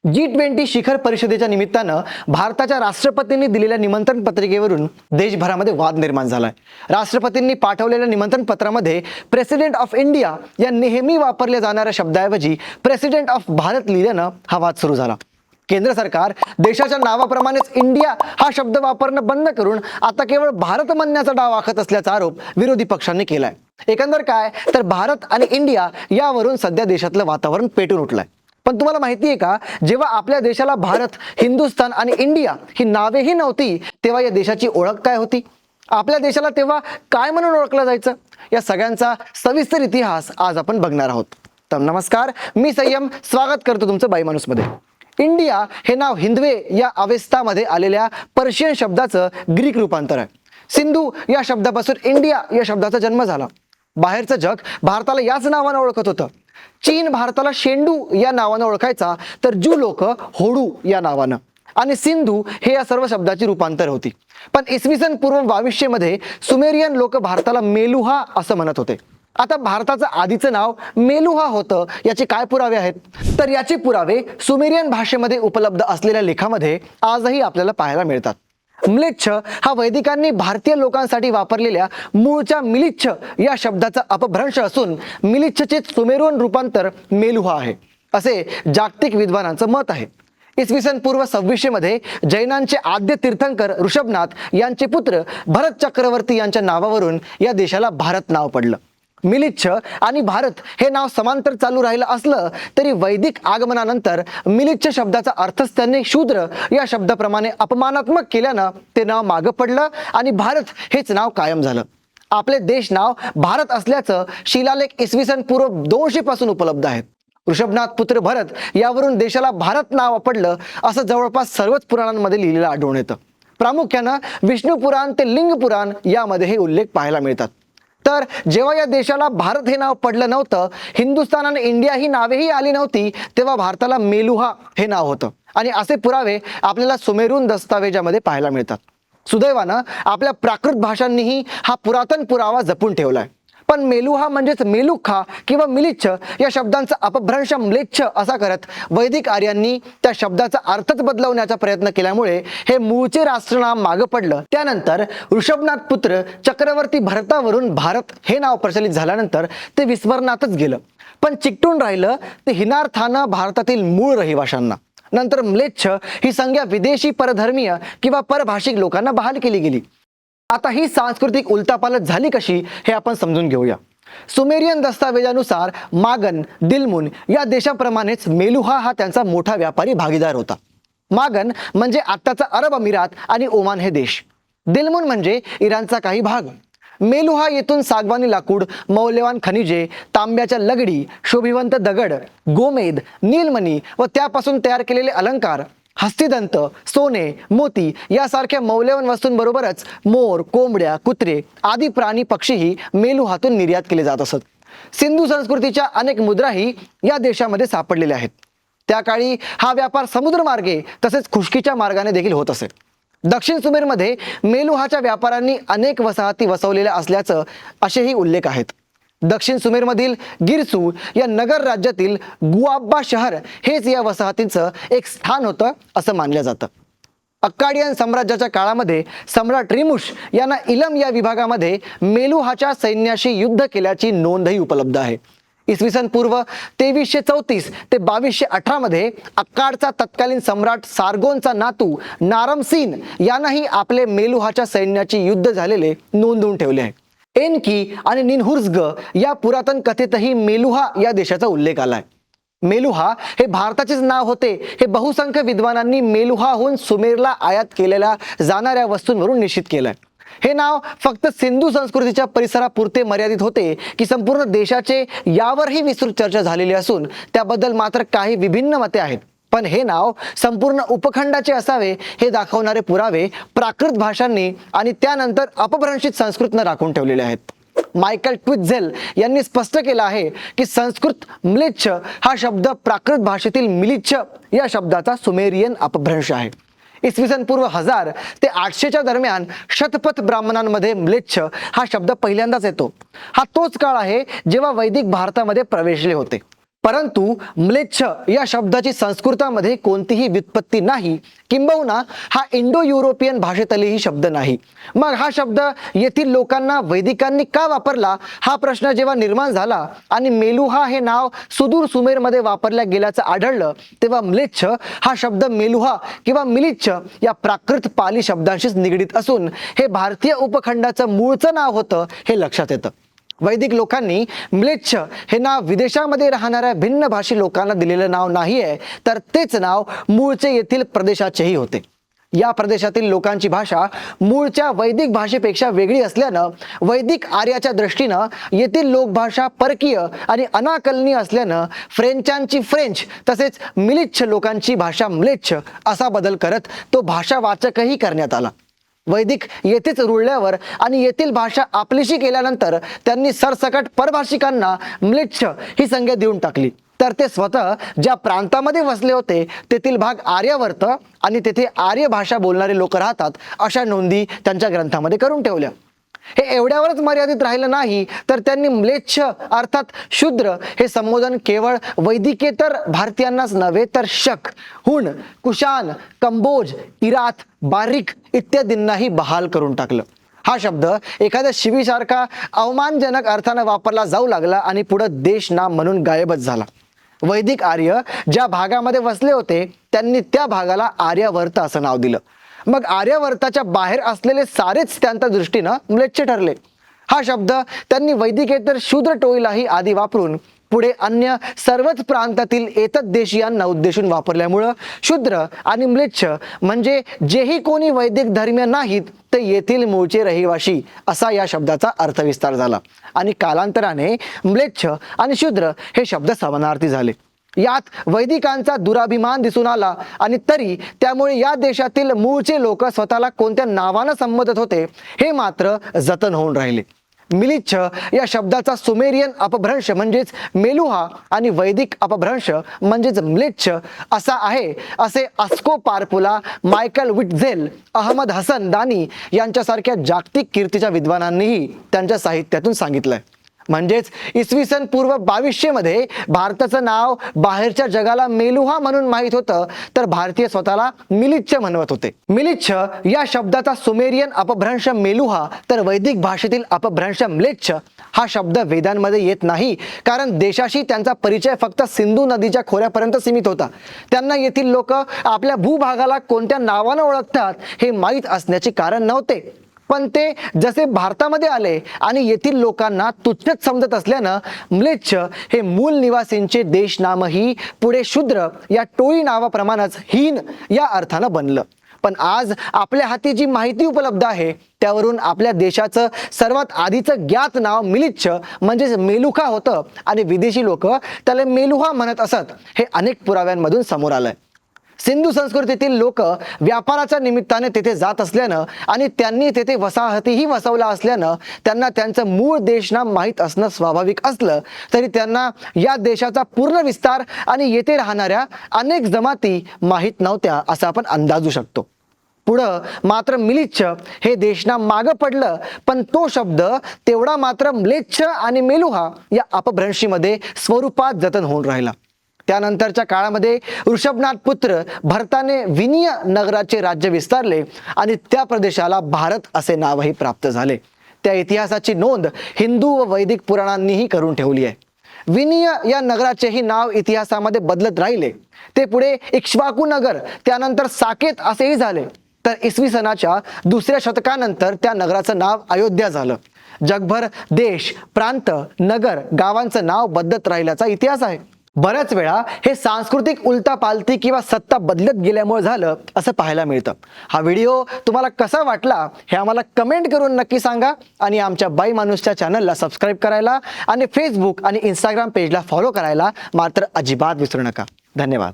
G20 शिखर परिषदेच्या निमित्तानं भारताच्या राष्ट्रपतींनी दिलेल्या निमंत्रण पत्रिकेवरून देशभरामध्ये वाद निर्माण झालाय। राष्ट्रपतींनी पाठवलेल्या निमंत्रण पत्रामध्ये प्रेसिडेंट ऑफ इंडिया या नेहमी वापरल्या जाणाऱ्या शब्दाऐवजी प्रेसिडेंट ऑफ भारत लिहिल्यानं हा वाद सुरू झाला। केंद्र सरकार देशाच्या नावाप्रमाणेच इंडिया हा शब्द वापरणं बंद करून आता केवळ भारत म्हणण्याचा डाव आखत असल्याचा आरोप विरोधी पक्षांनी केलाय। एकंदर काय तर भारत आणि इंडिया यावरून सध्या देशातलं वातावरण पेटून उठलंय। पण तुम्हाला माहिती आहे का, जेव्हा आपल्या देशाला भारत, हिंदुस्थान आणि इंडिया ही नावेही नव्हती तेव्हा या देशाची ओळख काय होती? आपल्या देशाला तेव्हा काय म्हणून ओळखलं जायचं? या सगळ्यांचा सविस्तर इतिहास आज आपण बघणार आहोत। तर नमस्कार, मी संयम स्वागत करतो तुमचं बाई माणूस मध्ये। इंडिया हे नाव हिंदवे या अवेस्तामध्ये आलेल्या पर्शियन शब्दाचं ग्रीक रूपांतर आहे। सिंधू या शब्दापासून इंडिया या शब्दाचा जन्म झाला। बाहेरचं जग भारताला याच नावाने ओळखत होतं। चीन भारताला शेंडू या नावाने ओळखायचा, तर जू लोक होडू या नावानं, आणि सिंधू हे या सर्व शब्दाची रूपांतर होती। पण इसवी सन पूर्व 2200 मध्ये सुमेरियन लोक भारताला मेलुहा असं म्हणत होते। आता भारताचं आधीचं नाव मेलुहा होतं, याचे काय पुरावे आहेत? तर याचे पुरावे सुमेरियन भाषेमध्ये उपलब्ध असलेल्या लेखामध्ये आजही आपल्याला पाहायला मिळतात। म्लेच्छ हा वैदिकांनी भारतीय लोकांसाठी वापरलेल्या मूळच्या मिलिच्छ या शब्दाचा अपभ्रंश असून मिलिच्छचे सुमेरियन रूपांतर मेलुहा आहे, असे जागतिक विद्वानांचं मत आहे। इसवी सन पूर्व 2600 मध्ये जैनांचे आद्य तीर्थंकर ऋषभनाथ यांचे पुत्र भरत चक्रवर्ती यांच्या नावावरून या देशाला भारत नाव पडलं। मिलिच्छ आणि भारत हे नाव समांतर चालू राहिलं असलं तरी वैदिक आगमनानंतर मिलिच्छ शब्दाचा अर्थच त्यांनी शूद्र या शब्दाप्रमाणे अपमानात्मक केल्यानं ते नाव मागं पडलं आणि भारत हेच नाव कायम झालं। आपले देश नाव भारत असल्याचं शिलालेख इसवी सन पूर्व 200 पासून उपलब्ध आहेत। ऋषभनाथ पुत्र भरत यावरून देशाला भारत नाव पडलं असं जवळपास सर्वच पुराणांमध्ये लिहिलेलं आढळून येतं। प्रामुख्यानं विष्णू पुराण ते लिंग पुराण यामध्ये हे उल्लेख पाहायला मिळतात। तर जेव्हा या देशाला भारत हे नाव पडलं नव्हतं, हिंदुस्थान आणि इंडिया ही नावेही आली नव्हती, तेव्हा भारताला मेलुहा हे नाव होतं, आणि असे पुरावे आपल्याला सुमेरून दस्तावेजामध्ये पाहायला मिळतात। सुदैवानं आपल्या प्राकृत भाषांनीही हा पुरातन पुरावा जपून ठेवलाय। पण मेलुहा म्हणजेच मेलुखा किंवा मिलिच्छ या शब्दांचा अपभ्रंश म्लेच्छ असा करत वैदिक आर्यांनी त्या शब्दाचा अर्थच बदलवण्याचा प्रयत्न केल्यामुळे हे मूळचे राष्ट्रनाम मागं पडलं। त्यानंतर ऋषभनाथ पुत्र चक्रवर्ती भरतावरून भारत हे नाव प्रचलित झाल्यानंतर ते विस्मरणातच गेलं। पण चिकटून राहिलं ते हिनार्थानं भारतातील मूळ रहिवाशांना। नंतर म्लेच्छ ही संज्ञा विदेशी परधर्मीय किंवा परभाषिक लोकांना बहाल केली गेली। आता ही सांस्कृतिक उलटापालट झाली कशी हे आपण समजून घेऊया। सुमेरियन दस्तावेजानुसार मागन, दिलमुन या देशाप्रमाणेच मेलुहा हा त्यांचा मोठा व्यापारी भागीदार होता। मागन म्हणजे आत्ताचा अरब अमिरात आणि ओमान हे देश, दिलमुन म्हणजे इराणचा काही भाग। मेलुहा येथून सागवानी लाकूड, मौल्यवान खनिजे, तांब्याच्या लगडी, शोभिवंत दगड, गोमेद, नीलमणी व त्यापासून तयार केलेले अलंकार, हस्तिदंत, सोने, मोती यासारख्या मौल्यवान वस्तूंबरोबरच मोर, कोंबड्या, कुत्रे आदी प्राणी पक्षीही मेलुहातून निर्यात केले जात असत। सिंधू संस्कृतीच्या अनेक मुद्राही या देशामध्ये सापडलेल्या आहेत। त्या काळी हा व्यापार समुद्रमार्गे तसेच खुष्कीच्या मार्गाने देखील होत असे। दक्षिण सुमेरमध्ये मेलुहाच्या व्यापाऱ्यांनी अनेक वसाहती वसवलेल्या असल्याचं असेही उल्लेख आहेत। दक्षिण सुमेरमधील गिरसू या नगर राज्यातील गुआब्बा शहर हेच या वसाहतींचं एक स्थान होतं असं मानलं जातं। अक्काडियन साम्राज्याच्या काळामध्ये सम्राट रिमुश यांना इलम या विभागामध्ये मेलुहाच्या सैन्याशी युद्ध केल्याची नोंदही उपलब्ध आहे। इसवी सन पूर्व 2334 ते 2218 मध्ये अक्काडचा तत्कालीन सम्राट सारगोनचा नातू नारमसीन यानंही आपले मेलुहाच्या सैन्याची युद्ध झालेले नोंदवून ठेवले आहे। एनकी आणि निन्हुर्झग या पुरातन कथेतही मेलुहा या देशाचा उल्लेख आलाय। मेलुहा हे भारताचेच नाव होते हे बहुसंख्य विद्वानांनी मेलुहाहून सुमेरला आयात केलेल्या जाणाऱ्या वस्तूंवरून निश्चित केलंय। हे नाव फक्त सिंधू संस्कृतीच्या परिसरापुरते मर्यादित होते की संपूर्ण देशाचे यावरही विस्तृत चर्चा झालेली असून त्याबद्दल मात्र काही विभिन्न मते आहेत। पण हे नाव संपूर्ण उपखंडाचे असावे हे दाखवणारे पुरावे प्राकृत भाषांनी आणि त्यानंतर अपभ्रंशित संस्कृतनं राखून ठेवलेले आहेत। मायकल ट्विटझेल यांनी स्पष्ट केलं आहे की संस्कृत म्लेच्छ हा शब्द प्राकृत भाषेतील मिलिच्छ या शब्दाचा सुमेरियन अपभ्रंश आहे। इसवी सन पूर्व 1000 ते 800च्या दरम्यान शतपथ ब्राह्मणांमध्ये म्लेच्छ हा शब्द पहिल्यांदाच येतो। हा तोच काळ आहे जेव्हा वैदिक भारतामध्ये प्रवेशले होते। परंतु म्लेच्छ या शब्दाची संस्कृतामध्ये कोणतीही व्युत्पत्ती नाही, किंबहुना हा इंडो युरोपियन भाषेतलेही शब्द नाही. मग हा शब्द येथील लोकांना वैदिकांनी का वापरला हा प्रश्न जेव्हा निर्माण झाला आणि मेलुहा हे नाव सुदूर सुमेरमध्ये वापरल्या गेल्याचं आढळलं, तेव्हा म्लेच्छ हा शब्द मेलुहा किंवा मिलिच्छ या प्राकृत पाली शब्दांशीच निगडीत असून हे भारतीय उपखंडाचं मूळचं नाव होतं हे लक्षात येतं. वैदिक लोकांनी म्लेच्छ हे नाव विदेशामध्ये राहणाऱ्या भिन्न भाषी लोकांना दिलेलं नाव नाही आहे, तर तेच नाव मूळचे येथील प्रदेशाचेही होते. या प्रदेशातील लोकांची भाषा मूळच्या वैदिक भाषेपेक्षा वेगळी असल्यानं वैदिक आर्याच्या दृष्टीनं येथील लोकभाषा परकीय आणि अनाकलनीय असल्यानं फ्रेंचांची फ्रेंच तसेच मिलिच्छ लोकांची भाषा म्लेच्छ असा बदल करत तो भाषावाचकही करण्यात आला. वैदिक येथेच रुळल्यावर आणि येथील भाषा आपलीशी केल्यानंतर त्यांनी सरसकट परभाषिकांना म्लेच्छ ही संज्ञा देऊन टाकली. तर ते स्वतः ज्या प्रांतामध्ये वसले होते तेथील भाग आर्यावर्त आणि तेथे आर्य भाषा बोलणारे लोक राहतात अशा नोंदी त्यांच्या ग्रंथामध्ये करून ठेवल्या. हे एवढ्यावरच मर्यादित राहिलं नाही, तर त्यांनी म्लेच्छ अर्थात शूद्र हे संबोधन केवळ वैदिकेतर भारतीयांनाच नव्हे तर शक, हुण, कुशान, कंबोज, इरात, बारिक इत्यादींनाही बहाल करून टाकलं. हा शब्द एखाद्या शिवीसारखा अवमानजनक अर्थानं वापरला जाऊ लागला आणि पुढे देश नाम म्हणून गायबच झाला. वैदिक आर्य ज्या भागामध्ये वसले होते त्यांनी त्या भागाला आर्यावर्त असं नाव दिलं. मग आर्यावर्ताच्या बाहेर असलेले सारेच त्यांच्या दृष्टीनं म्लेच्छ ठरले. हा शब्द त्यांनी वैदिकेतर शूद्र टोळीलाही आधी वापरून पुढे अन्य सर्वच प्रांतातील एतद्देशीयांना उद्देशून वापरल्यामुळं शूद्र आणि म्लेच्छ म्हणजे जेही कोणी वैदिक धर्मीय नाहीत ते येथील मूळचे रहिवाशी असा या शब्दाचा अर्थविस्तार झाला आणि कालांतराने म्लेच्छ आणि शूद्र हे शब्द समानार्थी झाले. यात वैदिकांचा दुराभिमान दिसून आला आणि तरी त्यामुळे या देशातील मूळचे लोक स्वतःला कोणत्या नावानं संबोधत होते हे मात्र जतन होऊन राहिले. मिलिच्छ या शब्दाचा सुमेरियन अपभ्रंश म्हणजेच मेलुहा आणि वैदिक अपभ्रंश म्हणजेच म्लेच्छ असा आहे असे अस्को पारपुला, मायकल विटझेल, अहमद हसन दानी यांच्यासारख्या जागतिक कीर्तीच्या विद्वानांनीही त्यांच्या साहित्यातून सांगितलंय. म्हणजेच इसवी सन पूर्व 2200 मध्ये भारताचं नाव बाहेरच्या जगाला मेलुहा म्हणून माहीत होतं, तर भारतीय स्वतःला मिलिच्छ म्हणवत होते. मिलिच्छ या शब्दाचा सुमेरियन अपभ्रंश मेलुहा तर वैदिक भाषेतील अपभ्रंश म्लेच्छ हा शब्द वेदांमध्ये येत नाही, कारण देशाशी त्यांचा परिचय फक्त सिंधू नदीच्या खोऱ्यापर्यंत सीमित होता. त्यांना येथील लोक आपल्या भूभागाला कोणत्या नावानं ओळखतात हे माहीत असण्याचे कारण नव्हते. पण ते जसे भारतामध्ये आले आणि येथील लोकांना तुच्छच समजत असल्यानं म्लेच्छ हे मूल निवासींचे देश नामही पुढे शूद्र या टोळी नावाप्रमाणेच हीन या अर्थानं बनलं. पण आज आपल्या हाती जी माहिती उपलब्ध आहे त्यावरून आपल्या देशाचं सर्वात आधीचं ज्ञात नाव मिलिच्छ म्हणजेच मेलुखा होतं आणि विदेशी लोक त्याला मेलुहा म्हणत असत हे अनेक पुराव्यांमधून समोर आलंय. सिंधू संस्कृतीतील लोक व्यापाराच्या निमित्ताने तेथे जात असल्यानं आणि त्यांनी तेथे वसाहतीही वसवल्या असल्यानं त्यांना त्यांचं मूळ देशनाम माहीत असणं स्वाभाविक असलं तरी त्यांना या देशाचा पूर्ण विस्तार आणि येथे राहणाऱ्या अनेक जमाती माहीत नव्हत्या असं आपण अंदाजू शकतो. पुढं मात्र मिलिच्छ हे देशनाम मागं पडलं, पण तो शब्द तेवढा मात्र म्लेच्छ आणि मेलुहा या अपभ्रंशीमध्ये स्वरूपात जतन होऊन राहिला. त्यानंतरच्या काळामध्ये ऋषभनाथ पुत्र भरताने विनीय नगराचे राज्य विस्तारले आणि त्या प्रदेशाला भारत असे नावही प्राप्त झाले. त्या इतिहासाची नोंद हिंदू व वैदिक पुराणांनीही करून ठेवली आहे. विनीय या नगराचेही नाव इतिहासामध्ये बदलत राहिले. ते पुढे इक्ष्वाकू नगर, त्यानंतर साकेत असेही झाले. तर इसवी सनाच्या 2ऱ्या शतकानंतर त्या नगराचं नाव अयोध्या झालं. जगभर देश, प्रांत, नगर, गावांचं नाव बदलत राहिल्याचा इतिहास आहे. बऱ्याच वेळा हे सांस्कृतिक उलटापालती किंवा सत्ता बदलत गेल्यामुळे झालं असं पाहायला मिळतं. हा व्हिडिओ तुम्हाला कसा वाटला हे आम्हाला कमेंट करून नक्की सांगा आणि आमच्या बाई माणूसच्या चॅनलला सबस्क्राईब करायला आणि फेसबुक आणि इंस्टाग्राम पेजला फॉलो करायला मात्र अजिबात विसरू नका. धन्यवाद.